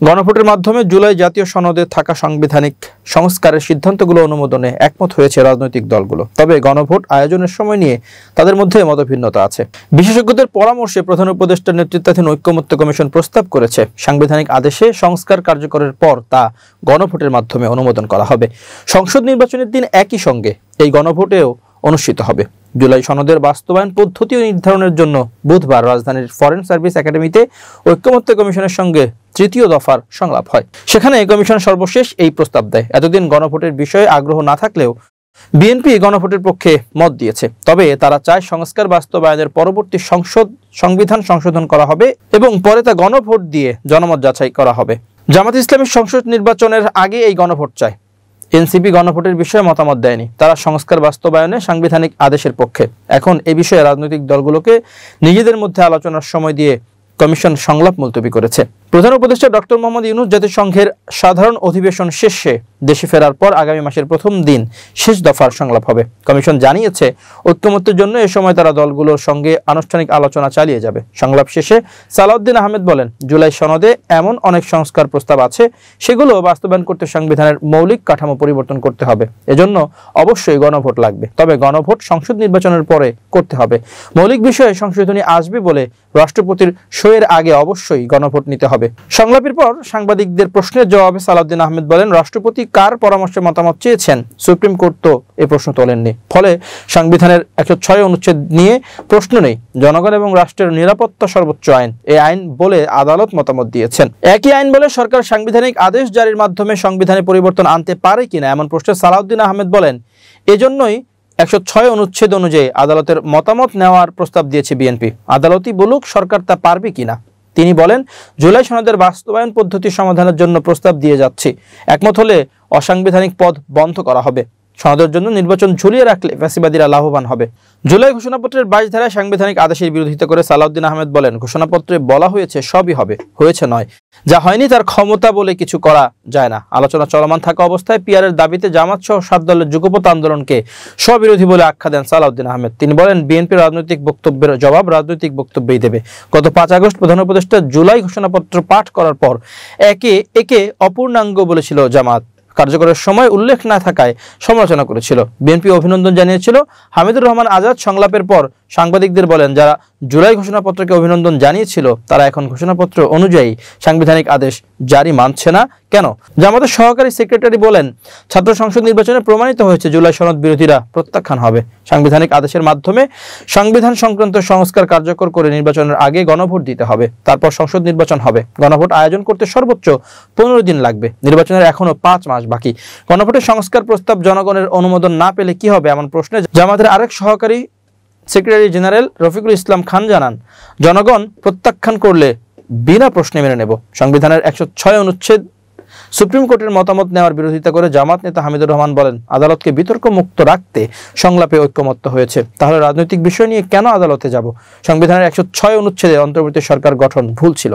গণভোটের মাধ্যমে জুলাই জাতীয় সনদে থাকা সাংবিধানিক সংস্কারের সিদ্ধান্তগুলো অনুমোদনে একমত হয়েছে রাজনৈতিক দলগুলো। তবে গণভোট আয়োজনের সময় নিয়ে তাদের মধ্যে মতভিন্নতা আছে। বিশেষজ্ঞদের পরামর্শে প্রধান উপদেষ্টার নেতৃত্বাধীন ঐকমত্য কমিশন প্রস্তাব করেছে সাংবিধানিক আদেশে সংস্কার কার্যকরের পর তা গণভোটের মাধ্যমে অনুমোদন করা হবে। সংসদ নির্বাচনের দিন একই সঙ্গে এই গণভোটেও অনুষ্ঠিত হবে। জুলাই সনদের বাস্তবায়ন পদ্ধতি নির্ধারণের জন্য বুধবার রাজধানীর ফরেন সার্ভিস একাডেমিতে ঐকমত্য কমিশনের সঙ্গে তৃতীয় দফার সংলাপ হয়। সেখানে কমিশন সর্বশেষ এই প্রস্তাব দেয়। এতদিন গণভোটের বিষয়ে আগ্রহ না থাকলেও বিএনপি গণভোটের পক্ষে মত দিয়েছে। তবে তারা চায় সংস্কার বাস্তবায়নের পরবর্তী সংবিধান সংশোধন করা হবে এবং পরে তা গণভোট দিয়ে জনমত যাচাই করা হবে। জামাত ইসলামী সংসদ নির্বাচনের আগে এই গণভোট চায়। এনসিপি গণভোটের বিষয়ে মতামত দেয়নি। তারা সংস্কার বাস্তবায়নে সাংবিধানিক আদেশের পক্ষে। এখন এ বিষয়ে রাজনৈতিক দলগুলোকে নিজেদের মধ্যে আলোচনার সময় দিয়ে কমিশন সংলাপ মুলতবি করেছে। প্রধান উপদেষ্টা ডক্টর মোহাম্মদ ইউনূস জাতিসংঘের সাধারণ অধিবেশন শেষে দেশে ফেরার পর আগামী মাসের প্রথম দিন শেষ দফার সংলাপ হবে। কমিশন জানিয়েছে ঐকমত্যের জন্য এ সময় তারা দলগুলোর সঙ্গে আনুষ্ঠানিক আলোচনা চালিয়ে যাবে। সংলাপ শেষে সালাউদ্দিন আহমেদ বলেন, জুলাই সনদে এমন অনেক সংস্কার প্রস্তাব আছে, সেগুলো বাস্তবায়ন করতে সংবিধানের মৌলিক কাঠামো পরিবর্তন করতে হবে। এজন্য অবশ্যই গণভোট লাগবে। তবে গণভোট সংসদ নির্বাচনের পরে করতে হবে। মৌলিক বিষয়ে সংশোধনী আসবে বলে রাষ্ট্রপতির সইয়ের আগে অবশ্যই গণভোট নিতে হবে। সংলাপের পর সাংবাদিকদের প্রশ্নের জবাবে সালাউদ্দিন আহমেদ বলেন, রাষ্ট্রপতি কার পরামর্শে মতামত চেয়েছেন সুপ্রিম কোর্ট তো এ প্রশ্ন তোলেননি। ফলে সংবিধানের 106 অনুচ্ছেদ নিয়ে প্রশ্ন নেই। জনগণ এবং রাষ্ট্রের নিরাপত্তা সর্বোচ্চ আইন, এই আইন বলে আদালত মতামত দিয়েছেন। একই আইন বলে সরকার সাংবিধানিক আদেশ জারির মাধ্যমে সংবিধানে পরিবর্তন আনতে পারে কিনা এমন প্রশ্নে সালাউদ্দিন আহমেদ বলেন, এজন্যই 106 অনুচ্ছেদ অনুযায়ী আদালতের মতামত নেওয়ার প্রস্তাব দিয়েছে বিএনপি। আদালতই বলুক সরকার তা পারবে কিনা। তিনি বলেন, জুলাই সনদের বাস্তবায়ন পদ্ধতি সমাধানের জন্য প্রস্তাব দিয়ে যাচ্ছি। একমত হলে অসাংবিধানিক পদ বন্ধ করা হবে। সনদের জন্য নির্বাচন ঝুলিয়ে রাখলে ফ্যাসিবাদীরা লাভবান হবে। জুলাই ঘোষণাপত্রের 22 ধারায় সাংবিধানিক আদেশের বিরোধিতা করে সালাউদ্দিন আহমেদ বলেন, ঘোষণাপত্রে বলা হয়েছে সবই হবে, হয়েছে নয়। যা হয়নি তার ক্ষমতা বলে কিছু করা যায় না। আলোচনা চলমান থাকা অবস্থায় পিআরের দাবিতে জামাত সহ 7 দলের যুগপৎ আন্দোলনকে স্ববিরোধী বলে আখ্যা দেন সালাউদ্দিন আহমেদ। তিনি বলেন, বিএনপির রাজনৈতিক বক্তব্যের জবাব রাজনৈতিক বক্তব্যই দেবে। গত 5 আগস্ট প্রধান উপদেষ্টা জুলাই ঘোষণাপত্র পাঠ করার পর একে অপূর্ণাঙ্গ বলেছিল জামাত। কার্যকরের সময় উল্লেখ না থাকায় সমালোচনা করেছিল। বিএনপি অভিনন্দন জানিয়েছিল। হামিদুর রহমান আজাদ সংলাপের পর সাংবাদিকদের বলেন, যারা জুলাই ঘোষণাপত্রকে অভিনন্দন জানিয়েছিল তারা এখন ঘোষণাপত্র অনুযায়ী সাংবিধানিক আদেশ জারি মানছে না কেন? জামাতের সহকারী সেক্রেটারি বলেন, ছাত্র সংসদ নির্বাচনে প্রমাণিত হয়েছে জুলাই সনদ বিরোধীরা প্রত্যাখ্যান হবে। সাংবিধানিক আদেশের মাধ্যমে সংবিধান সংক্রান্ত সংস্কার কার্যকর করে নির্বাচনের আগে গণভোট দিতে হবে। তারপর সংসদ নির্বাচন হবে। গণভোট আয়োজন করতে সর্বোচ্চ 15 দিন লাগবে। নির্বাচনের এখনো 5 মাস বাকি। গণভোটের সংস্কার প্রস্তাব জনগণের অনুমোদন না পেলে কি হবে এমন প্রশ্নে জামাতের আরেক সহকারী সেক্রেটারি জেনারেল রফিকুল ইসলাম খান জানান, জনগণ প্রত্যাখ্যান করলে বিনা প্রশ্নে মেনে নেব। সংবিধানের 106 অনুচ্ছেদ সুপ্রিম কোর্টের মতামত নেওয়ার বিরোধিতা করে জামাত নেতা হামিদুর রহমান বলেন, আদালতকে বিতর্ক মুক্ত রাখতে সংলাপে ঐক্যমত্য হয়েছে। তাহলে রাজনৈতিক বিষয় নিয়ে কেন আদালতে যাব? সংবিধানের 106 অনুচ্ছেদে অন্তর্বর্তী সরকার গঠন ভুল ছিল।